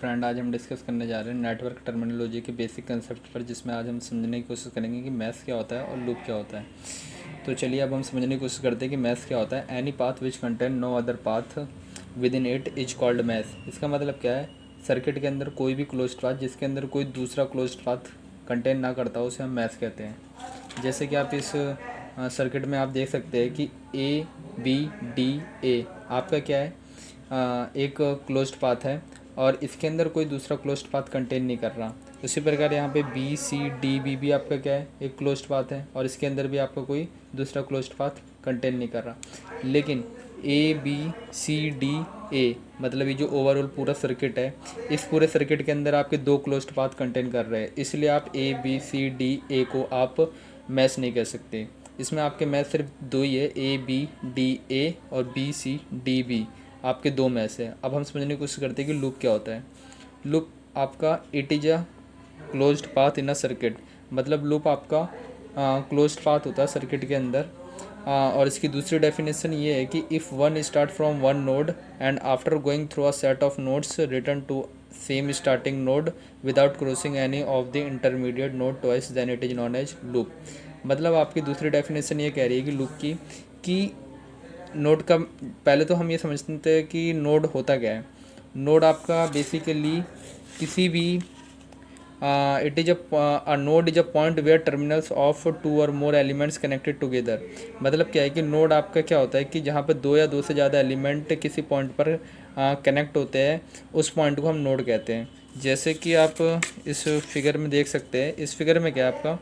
Friend, आज हम discuss करने जा रहे हैं नेटवर्क टर्मिनोलॉजी के बेसिक कंसेप्ट पर, जिसमें आज हम समझने की कोशिश करेंगे कि मैश क्या होता है और लूप क्या होता है। तो चलिए अब हम समझने की कोशिश करते हैं कि मैश क्या होता है। Any path which contain no other path within it is called mesh. इसका मतलब क्या है? सर्किट के अंदर कोई भी क्लोज्ड पाथ जिसके अंदर कोई दूसरा क्लोज्ड पाथ कंटेन ना करता हो उसे हम मैश कहते हैं। जैसे कि आप इस सर्किट में आप देख सकते हैं कि ए बी डी ए आपका क्या है, एक क्लोज्ड पाथ है और इसके अंदर कोई दूसरा क्लोज्ड पाथ कंटेन नहीं कर रहा। उसी प्रकार यहाँ पे बी सी डी बी भी आपका क्या है, एक क्लोज्ड पाथ है और इसके अंदर भी आपका कोई दूसरा क्लोज्ड पाथ कंटेन नहीं कर रहा। लेकिन A B C D A मतलब ये जो ओवरऑल पूरा सर्किट है, इस पूरे सर्किट के अंदर आपके दो क्लोज्ड पाथ कंटेन कर रहे हैं, इसलिए आप A B C D A को आप मैश नहीं कह सकते। इसमें आपके मैश सिर्फ दो ही है, ए बी डी ए और बी सी डी बी आपके दो मैश है। अब हम समझने की कोशिश करते हैं कि लूप क्या होता है। लूप आपका it is a closed path in a circuit, मतलब लूप आपका क्लोज्ड पाथ होता है सर्किट के अंदर। और इसकी दूसरी डेफिनेशन ये है कि if one start from one node and after going through a set of nodes return to same starting node without crossing any of the intermediate node twice then it is known as loop. मतलब आपकी दूसरी definition ये कह रही है कि loop की कि नोड का, पहले तो हम ये समझते हैं कि नोड होता क्या है। नोड आपका बेसिकली किसी भी it is a node is a point where terminals of two और मोर एलिमेंट्स कनेक्टेड टुगेदर। मतलब क्या है कि नोड आपका क्या होता है कि जहाँ पर दो या दो से ज़्यादा एलिमेंट किसी पॉइंट पर कनेक्ट होते हैं, उस पॉइंट को हम नोड कहते हैं। जैसे कि आप इस फिगर में देख सकते हैं, इस फिगर में क्या है आपका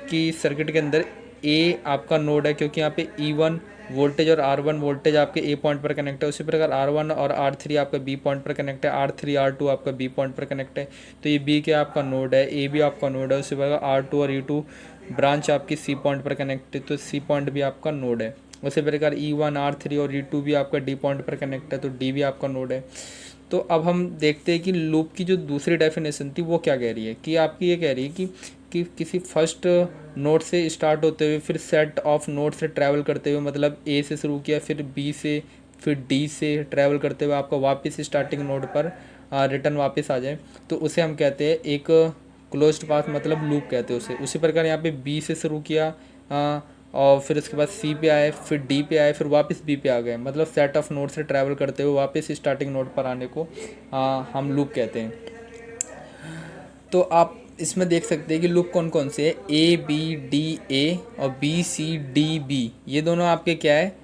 कि सर्किट के अंदर ए आपका नोड है क्योंकि यहाँ पे E1 वोल्टेज और R1 वोल्टेज आपके ए पॉइंट पर कनेक्ट है। उसी प्रकार R1 और R3 आपका बी पॉइंट पर कनेक्ट है, R3 R2 आपका बी पॉइंट पर कनेक्ट है। तो ये बी क्या आपका नोड है, ए भी आपका नोड है। उसी प्रकार R2 और E2 ब्रांच आपकी सी पॉइंट पर कनेक्ट है, तो सी पॉइंट भी आपका नोड है। उसी प्रकार E1 R3 और E2 भी आपका डी पॉइंट पर कनेक्ट है, तो डी भी आपका नोड है। तो अब हम देखते हैं कि लूप की जो दूसरी डेफिनेशन थी वो क्या कह रही है कि आपकी ये कह रही है कि किसी फर्स्ट नोड से स्टार्ट होते हुए फिर सेट ऑफ नोड से ट्रैवल करते हुए, मतलब ए से शुरू किया, फिर बी से, फिर डी से ट्रैवल करते हुए आपका वापस स्टार्टिंग नोड पर रिटर्न वापस आ जाए, तो उसे हम कहते हैं एक क्लोज्ड पाथ, मतलब लूप कहते हैं उसे। उसी प्रकार यहाँ पे बी से शुरू किया और फिर उसके बाद सी पे आए, फिर डी पे आए, फिर वापस बी पे आ गए, मतलब सेट ऑफ नोड से ट्रैवल करते हुए वापस स्टार्टिंग नोड पर आने को हम लूप कहते हैं। तो आप इसमें देख सकते हैं कि लूप कौन कौन से है, ए बी डी ए और बी सी डी बी, ये दोनों आपके क्या है,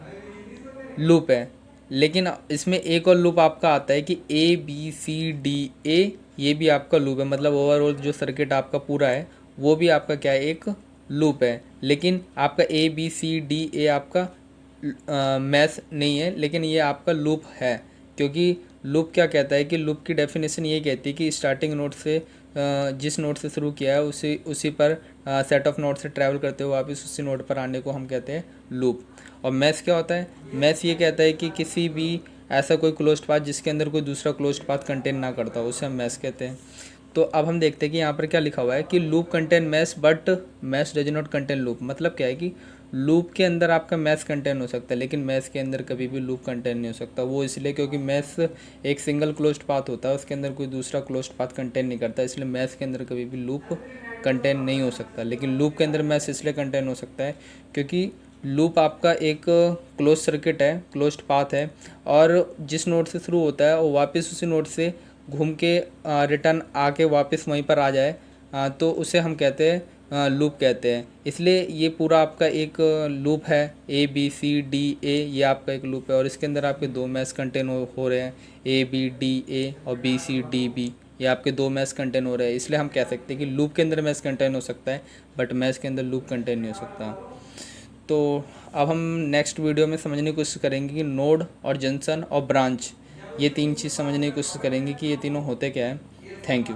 लूप है। लेकिन इसमें एक और लूप आपका आता है कि A B C D A, ये भी आपका लूप है, मतलब ओवरऑल जो सर्किट आपका पूरा है वो भी आपका क्या है, एक लूप है। लेकिन आपका A B C D A आपका मैश नहीं है, लेकिन ये आपका लूप है। क्योंकि लूप क्या कहता है कि लूप की डेफिनेशन ये कहती है कि स्टार्टिंग नोड से जिस नोड से शुरू किया है उसी पर सेट ऑफ नोड से ट्रैवल करते हुए वापस उसी नोड पर आने को हम कहते हैं लूप। और मैश क्या होता है? मैश ये कहता है कि किसी भी ऐसा कोई क्लोज्ड पाथ जिसके अंदर कोई दूसरा क्लोज्ड पाथ कंटेन ना करता हो, उसे हम मैश कहते हैं। तो अब हम देखते हैं कि यहाँ पर क्या लिखा हुआ है कि loop contain mesh but mesh does not contain loop. मतलब क्या है कि लूप के अंदर आपका मैश कंटेन हो सकता है, लेकिन मैश के अंदर कभी भी लूप कंटेन नहीं हो सकता। वो इसलिए क्योंकि मैश एक सिंगल क्लोज्ड पाथ होता है, उसके अंदर कोई दूसरा क्लोज्ड पाथ कंटेन नहीं करता, इसलिए मैश के अंदर कभी भी लूप कंटेन नहीं हो सकता। लेकिन लूप के अंदर मैश इसलिए कंटेन हो सकता है क्योंकि लूप आपका एक क्लोज सर्किट है, क्लोज्ड पाथ है, और जिस नोड से शुरू होता है वो वापस उसी नोड से घूम के रिटर्न आके वापस वहीं पर आ जाए, तो उसे हम कहते हैं लूप कहते हैं। इसलिए ये पूरा आपका एक लूप है, A B C D A, ये आपका एक लूप है और इसके अंदर आपके दो मैश कंटेन हो रहे हैं, ए बी डी ए और बी सी डी बी, ये आपके दो मैश कंटेन हो रहे हैं। इसलिए हम कह सकते हैं कि लूप के अंदर मैश कंटेन हो सकता है बट मैश के अंदर लूप कंटेन नहीं हो सकता। तो अब हम नेक्स्ट वीडियो में समझने की कोशिश करेंगे कि नोड और जंक्शन और ब्रांच, ये तीन चीज़ समझने की कोशिश करेंगे कि ये तीनों होते क्या है। Thank you.